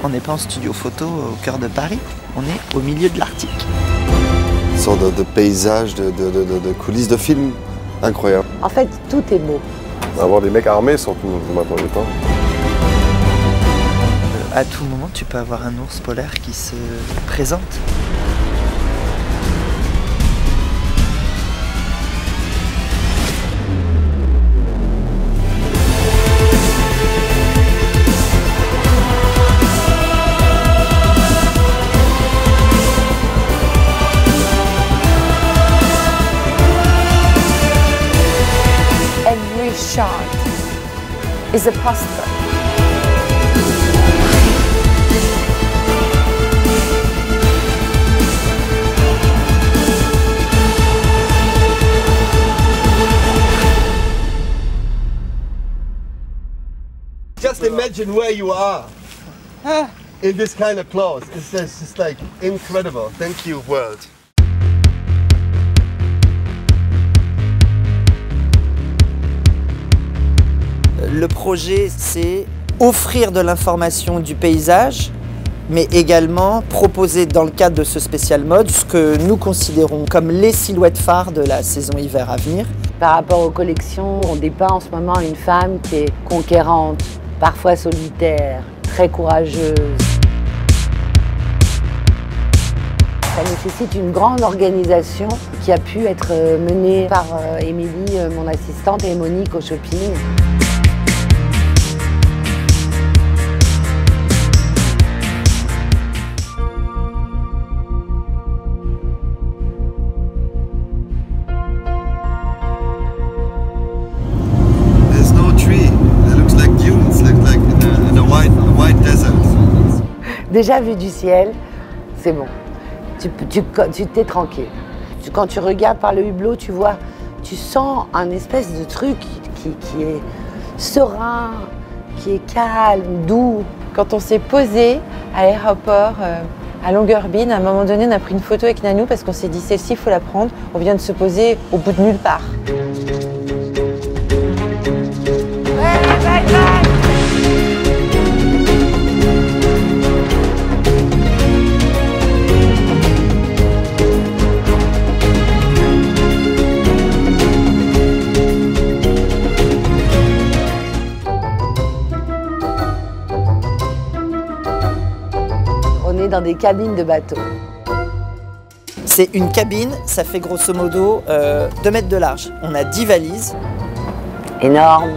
On n'est pas en studio photo au cœur de Paris, on est au milieu de l'Arctique. Une sorte de paysage, de coulisses de films incroyable. En fait, tout est beau. Avoir des mecs armés surtout, je ne m'attendais pas. À tout moment, tu peux avoir un ours polaire qui se présente. Every shot is a postcard. Just imagine where you are in this kind of clothes. It's just like incredible. Thank you, world. Le projet, c'est offrir de l'information du paysage, mais également proposer dans le cadre de ce spécial mode ce que nous considérons comme les silhouettes phares de la saison hiver à venir. Par rapport aux collections, on dépeint en ce moment une femme qui est conquérante, parfois solitaire, très courageuse. Ça nécessite une grande organisation qui a pu être menée par Émilie, mon assistante, et Monique au shopping. There's no tree. It looks like dunes, like in a white desert. Déjà vu du ciel, c'est bon. Tu t'es tranquille. Quand tu regardes par le hublot, tu vois, tu sens un espèce de truc qui est serein, qui est calme, doux. Quand on s'est posé à l'aéroport à Longyearbyen, à un moment donné, on a pris une photo avec Nanou parce qu'on s'est dit celle-ci, il faut la prendre. On vient de se poser au bout de nulle part. On est dans des cabines de bateau. C'est une cabine, ça fait grosso modo 2 mètres de large. On a 10 valises. Énorme.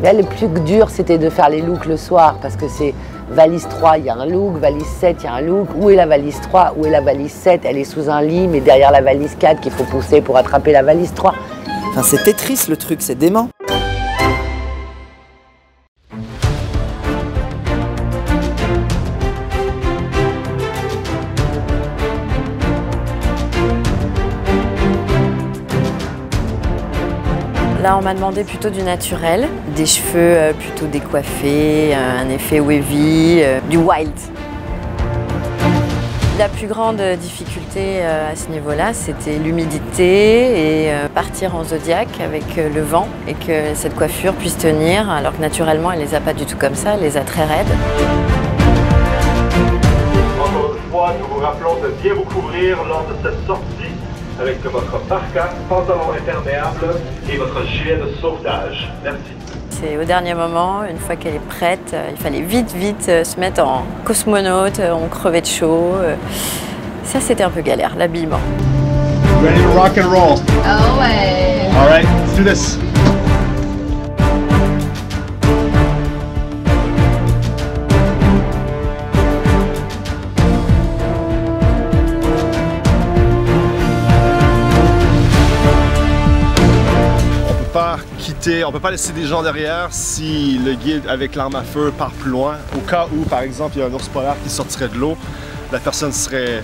Là, le plus dur, c'était de faire les looks le soir, parce que c'est valise 3, il y a un look, valise 7, il y a un look. Où est la valise 3? Où est la valise 7? Elle est sous un lit, mais derrière la valise 4 qu'il faut pousser pour attraper la valise 3. Enfin, c'est Tetris le truc, c'est dément. Là, on m'a demandé plutôt du naturel, des cheveux plutôt décoiffés, un effet wavy, du wild. La plus grande difficulté à ce niveau-là, c'était l'humidité et partir en zodiaque avec le vent et que cette coiffure puisse tenir, alors que naturellement, elle les a pas du tout comme ça, elle les a très raides. Encore une fois, nous vous rappelons de bien vous couvrir lors de cette sortie avec votre parka, pantalon imperméable et votre gilet de sauvetage. Merci. C'est au dernier moment, une fois qu'elle est prête, il fallait vite se mettre en cosmonaute, on crevait de chaud. Ça, c'était un peu galère, l'habillement. Ready to rock and roll? Oh ouais. All right, let's do this. On ne peut pas laisser des gens derrière si le guide avec l'arme à feu part plus loin. Au cas où, par exemple, il y a un ours polaire qui sortirait de l'eau, la personne serait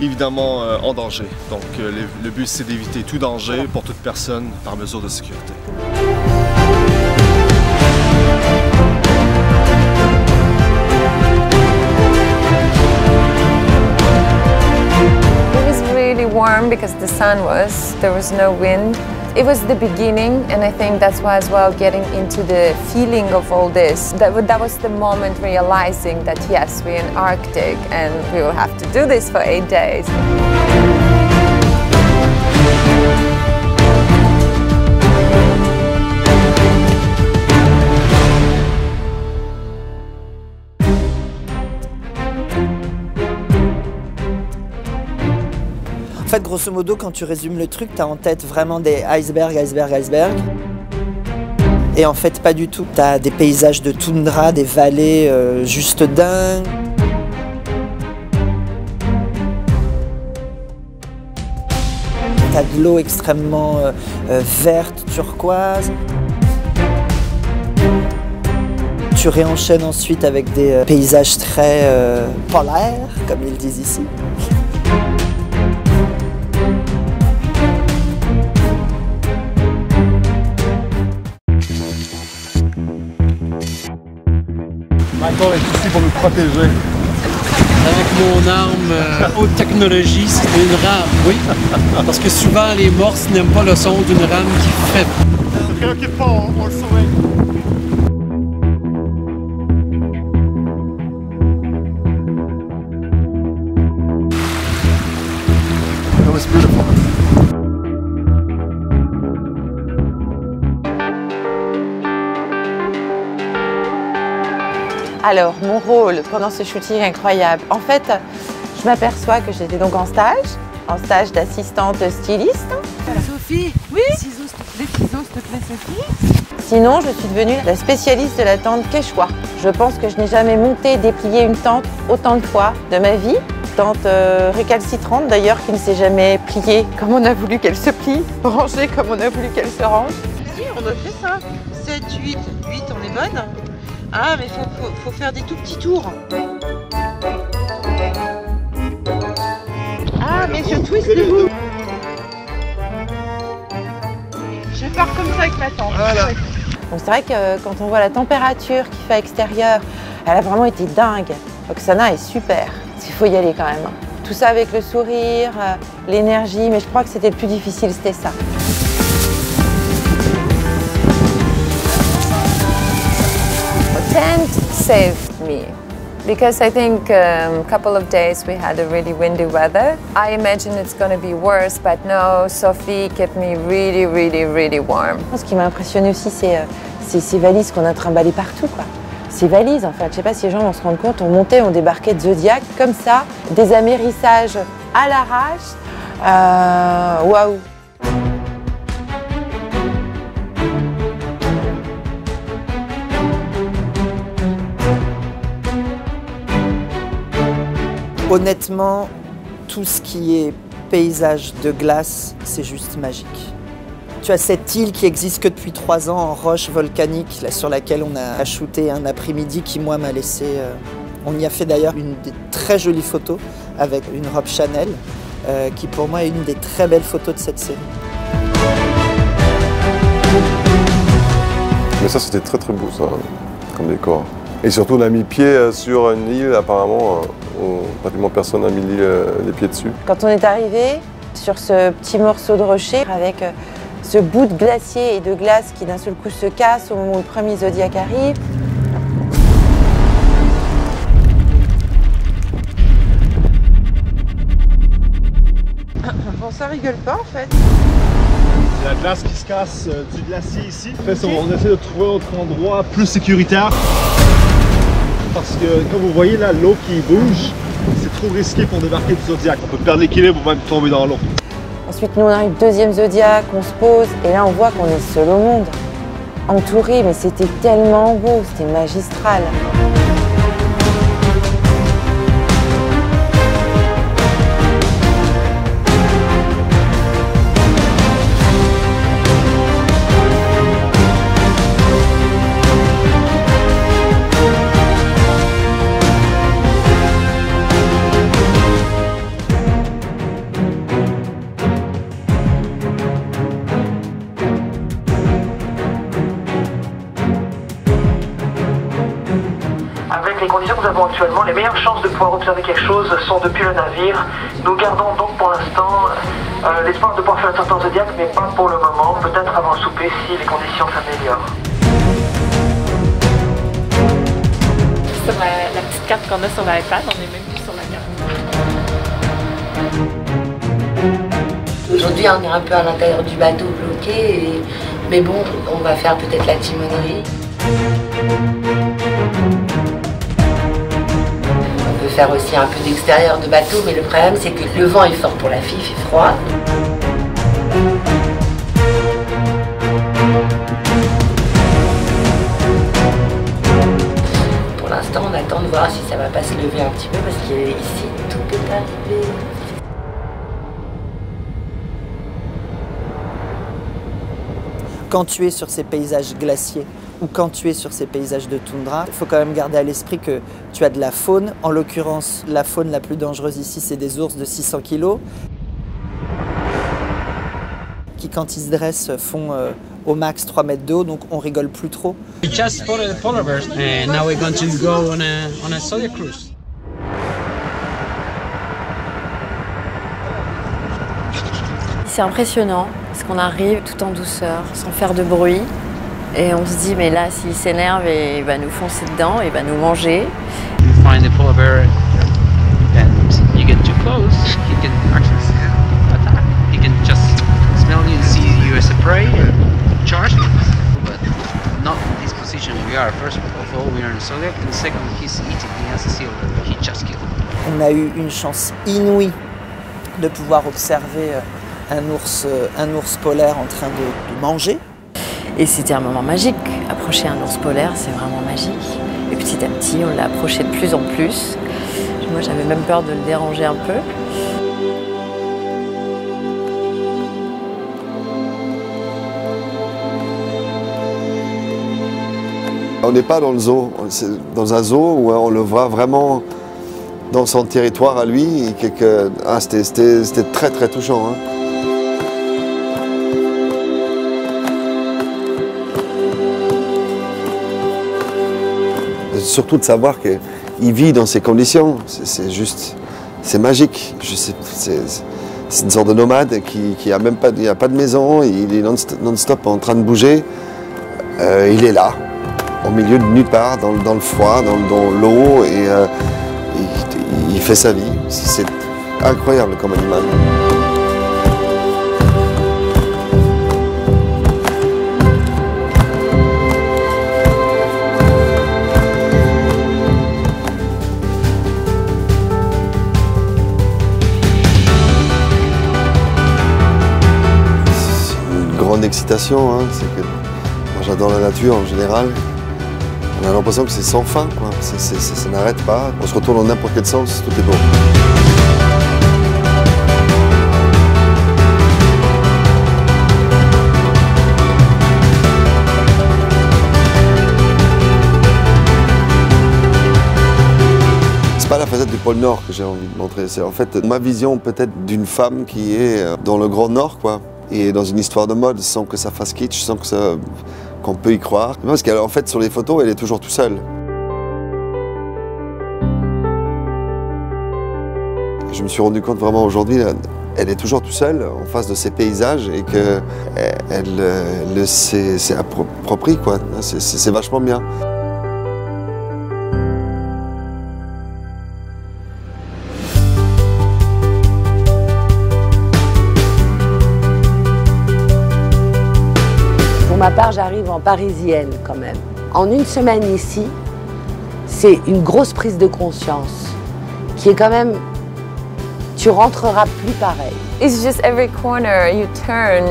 évidemment en danger. Donc le but, c'est d'éviter tout danger pour toute personne par mesure de sécurité. It was really warm because the sun was, there was no wind. It was the beginning, and I think that's why as well getting into the feeling of all this. That was the moment realizing that yes, we're in Arctic and we will have to do this for 8 days. En fait, grosso modo, quand tu résumes le truc, tu as en tête vraiment des icebergs, icebergs, icebergs. Et en fait, pas du tout. Tu as des paysages de toundra, des vallées juste dingues. Tu as de l'eau extrêmement verte, turquoise. Tu réenchaînes ensuite avec des paysages très polaires, comme ils disent ici. Michael est ici pour nous protéger. Avec mon arme haute technologie, c'est une rame, oui. Parce que souvent, les morses n'aiment pas le son d'une rame qui fait. Ne préoccupe pas, on le saurait. That was beautiful. Alors, mon rôle pendant ce shooting incroyable, en fait, je m'aperçois que j'étais donc en stage d'assistante styliste. Sophie, oui. Les ciseaux, s'il te plaît, Sophie. Sinon, je suis devenue la spécialiste de la tente Quechua. Je pense que je n'ai jamais monté et déplié une tente autant de fois de ma vie. Tente récalcitrante d'ailleurs, qui ne s'est jamais pliée comme on a voulu qu'elle se plie, rangée comme on a voulu qu'elle se range. Si, on a fait ça. 7, 8, on est bonne. Ah, mais faut faire des tout petits tours. Ah, mais je twist le bout. Je pars comme ça avec ma tente. Voilà. Donc c'est vrai que quand on voit la température qu'il fait à l'extérieur, elle a vraiment été dingue. Oksana est super. Il faut y aller quand même. Tout ça avec le sourire, l'énergie, mais je crois que c'était le plus difficile, c'était ça. Tent saved me because I think a couple of days we had a really windy weather. I imagine it's going to be worse, but no, Sophie kept me really, really, really warm. Ce qui m'a impressionné aussi, c'est ces valises qu'on a trimballées partout, quoi. Ces valises, en fait, je sais pas si les gens vont se rendre compte, on montait, on débarquait de Zodiac, comme ça, des amérissages à l'arrache. Waouh! Honnêtement, tout ce qui est paysage de glace, c'est juste magique. Tu as cette île qui existe que depuis 3 ans en roche volcanique, là, sur laquelle on a shooté un après-midi qui, moi, m'a laissé... on y a fait d'ailleurs une des très jolies photos avec une robe Chanel, qui pour moi est une des très belles photos de cette série. Mais ça, c'était très très beau, ça, comme décor. Et surtout, on a mis pied sur une île, apparemment, où pratiquement personne n'a mis les pieds dessus. Quand on est arrivé sur ce petit morceau de rocher avec ce bout de glacier et de glace qui d'un seul coup se casse au moment où le premier Zodiac arrive. Bon, ça rigole pas en fait. C'est la glace qui se casse du glacier ici. En fait, on essaie de trouver un autre endroit plus sécuritaire. Parce que, comme vous voyez là, l'eau qui bouge, c'est trop risqué pour débarquer du Zodiac. On peut perdre l'équilibre ou même tomber dans l'eau. Ensuite, nous, on arrive deuxième Zodiac, on se pose, et là, on voit qu'on est seul au monde. Entouré, mais c'était tellement beau, c'était magistral. Avec les conditions que nous avons actuellement, les meilleures chances de pouvoir observer quelque chose sont depuis le navire. Nous gardons donc pour l'instant L'espoir de pouvoir faire une sortie en Zodiac, mais pas pour le moment. Peut-être avant le souper si les conditions s'améliorent. Sur la petite carte qu'on a sur l'iPad, on est même plus sur la carte. Aujourd'hui, on est un peu à l'intérieur du bateau bloqué, mais bon, on va faire peut-être la timonerie. On peut faire aussi un peu d'extérieur de bateau, mais le problème c'est que le vent est fort pour la fille, il fait froid. Pour l'instant, on attend de voir si ça va pas se lever un petit peu, parce qu'ici, tout est arrivé. Quand tu es sur ces paysages glaciers ou quand tu es sur ces paysages de toundra, il faut quand même garder à l'esprit que tu as de la faune. En l'occurrence, la faune la plus dangereuse ici, c'est des ours de 600 kg qui, quand ils se dressent, font au max 3 mètres de haut, donc on rigole plus trop. We just spotted the polar bears and now we're going to go on a Zodiac cruise. C'est impressionnant parce qu'on arrive tout en douceur, sans faire de bruit. Et on se dit, mais là, s'il s'énerve, il va nous foncer dedans, il va nous manger. You find the polar bear and you get too close, he can actually attack. He can just smell you and see you as a prey and charge. But not in this position we are. First of all, we are in Zodiac, and second, he's eating. He has a seal that he just killed. On a eu une chance inouïe de pouvoir observer un ours polaire en train de manger. Et c'était un moment magique. Approcher un ours polaire, c'est vraiment magique. Et petit à petit, on l'a approché de plus en plus. Moi, j'avais même peur de le déranger un peu. On n'est pas dans le zoo, c'est dans un zoo où on le voit vraiment dans son territoire à lui. C'était très très touchant. Hein. Surtout de savoir qu'il vit dans ces conditions, c'est magique. C'est une sorte de nomade qui a même pas, il a pas de maison, il est non-stop en train de bouger. Il est là, au milieu de nulle part, dans le froid, dans l'eau, et il fait sa vie. C'est incroyable comme animal. Excitation, hein, c'est que moi j'adore la nature en général. On a l'impression que c'est sans fin, quoi. Ça n'arrête pas. On se retourne dans n'importe quel sens, tout est beau. C'est pas la facette du pôle Nord que j'ai envie de montrer. C'est en fait ma vision peut-être d'une femme qui est dans le Grand Nord, quoi. Et dans une histoire de mode, sans que ça fasse kitsch, sans que qu'on peut y croire. Parce qu'en fait, sur les photos, elle est toujours toute seule. Je me suis rendu compte vraiment aujourd'hui, elle est toujours toute seule en face de ces paysages et qu'elle s'est appropriée, quoi. C'est vachement bien. Pour ma part, j'arrive en parisienne quand même. En une semaine ici, c'est une grosse prise de conscience qui est quand même, tu rentreras plus pareil. It's just every corner you turn,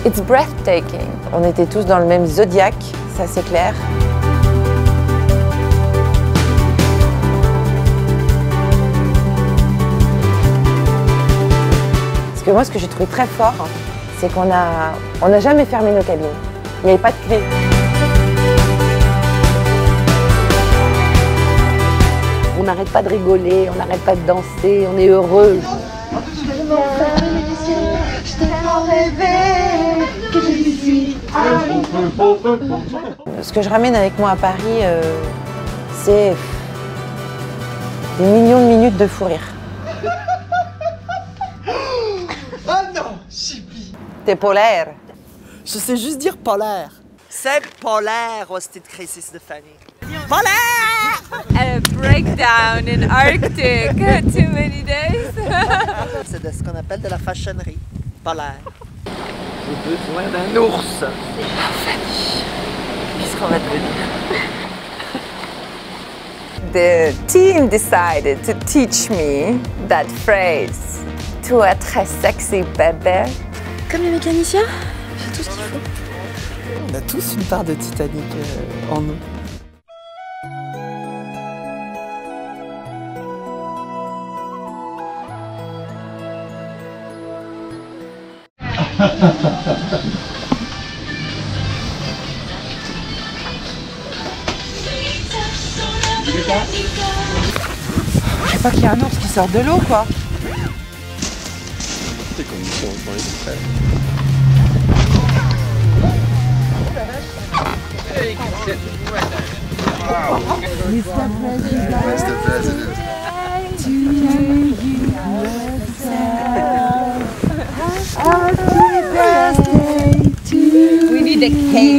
it's breathtaking. On était tous dans le même Zodiac, ça c'est clair. Parce que moi, ce que j'ai trouvé très fort, c'est qu'on n'a jamais fermé nos cabines. Il n'y avait pas de clé. On n'arrête pas de rigoler, on n'arrête pas de danser, on est heureux. Ce que je ramène avec moi à Paris, c'est des millions de minutes de fou rire. T'es polaire. Je sais juste dire polaire. C'est polaire, hostie de Chrissy Stéphanie. Polaire! A breakdown in Arctic. Too many days. C'est de ce qu'on appelle de la fashionerie. Polaire. J'ai besoin d'un ours. Fanny, qu'est-ce qu'on va devenir? The team decided to teach me that phrase. Tu es très sexy, bébé. Comme les mécaniciens, j'ai tout ce qu'il faut. On a tous une part de Titanic en nous. Je sais pas qu'il y a un ours qui sort de l'eau, quoi. Des conditions pour les frères. Mr. President. We need a cake.